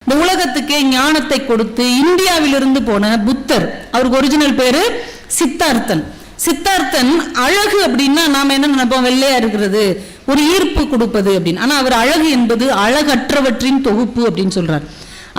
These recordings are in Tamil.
இந்த உலகத்துக்கே ஞானத்தை கொடுத்து இந்தியாவிலிருந்து போன புத்தர், அவருக்கு ஒரிஜினல் பேரு சித்தார்த்தன். சித்தார்த்தன் அழகு அப்படின்னா நாம என்ன நினைப்போம், வெள்ளையா இருக்கிறது, ஒரு ஈர்ப்பு கொடுப்பது அப்படின்னு. ஆனா அவர் அழகு என்பது அழகற்றவற்றின் தொகுப்பு அப்படின்னு சொல்றார்.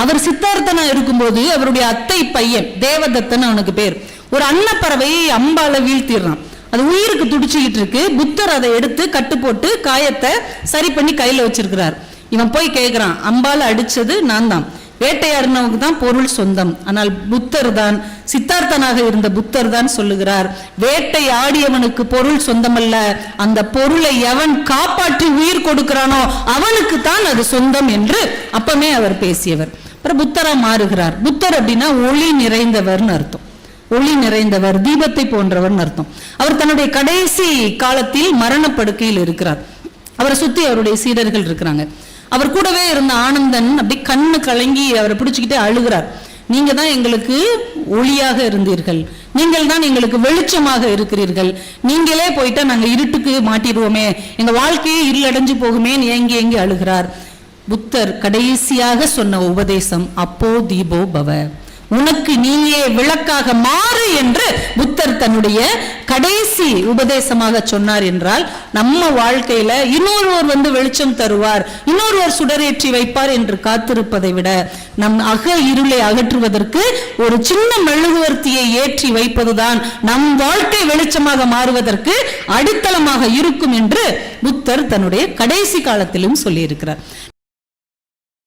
அவர் சித்தார்த்தனா இருக்கும்போது அவருடைய அத்தை பையன் தேவதத்தன் அவனுக்கு பேர், ஒரு அன்னப்பறவையை அம்பால வீழ்த்திடுறான். அது உயிருக்கு துடிச்சுக்கிட்டு இருக்கு. புத்தர் அதை எடுத்து கட்டு போட்டு காயத்தை சரி பண்ணி கையில வச்சிருக்கிறார். இவன் போய் கேட்கிறான், அம்பால அடிச்சது நான் தான், வேட்டையாடினவுக்கு தான் பொருள் சொந்தம். ஆனால் புத்தர் தான், சித்தார்த்தனாக இருந்த புத்தர் தான் சொல்லுகிறார், வேட்டையாடியவனுக்கு பொருள் சொந்தமல்ல, அந்த பொருளை எவன் காப்பாற்றி உயிர் கொடுக்கிறானோ அவனுக்கு தான் அது சொந்தம் என்று அப்பமே அவர் பேசியவர். அப்புறம் புத்தரா மாறுகிறார். புத்தர் அப்படின்னா ஒளி நிறைந்தவர்னு அர்த்தம். ஒளி நிறைந்தவர், தீபத்தை போன்றவர் அர்த்தம். அவர் தன்னுடைய கடைசி காலத்தில் மரணப்படுக்கையில் இருக்கிறார். அவரை சுத்தி அவருடைய சீடர்கள் இருக்கிறாங்க. அவர் கூடவே இருந்த ஆனந்தன் அப்படி கண்ணு கலங்கி அவரை பிடிச்சுக்கிட்டே அழுகிறார். நீங்க தான் எங்களுக்கு ஒளியாக இருந்தீர்கள், நீங்கள் தான் எங்களுக்கு வெளிச்சமாக இருக்கிறீர்கள், நீங்களே போயிட்டா நாங்க இருட்டுக்கு மாட்டிடுவோமே, எங்க வாழ்க்கையே இருளடைஞ்சு போகுமே ஏங்கி ஏங்கி அழுகிறார். புத்தர் கடைசியாக சொன்ன உபதேசம் அப்போ தீபோ பவ, உனக்கு நீயே விளக்காக மாறு என்று புத்தர் தன்னுடைய கடைசி உபதேசமாக சொன்னார். என்றால் நம்ம வாழ்க்கையில இன்னொருவர் வெளிச்சம் தருவார், இன்னொருவர் சுடரேற்றி வைப்பார் என்று காத்திருப்பதை விட நம் அக இருளை அகற்றுவதற்கு ஒரு சின்ன மெழுகுவர்த்தியை ஏற்றி வைப்பதுதான் நம் வாழ்க்கை வெளிச்சமாக மாறுவதற்கு அடித்தளமாக இருக்கும் என்று புத்தர் தன்னுடைய கடைசி காலத்திலும் சொல்லியிருக்கிறார்.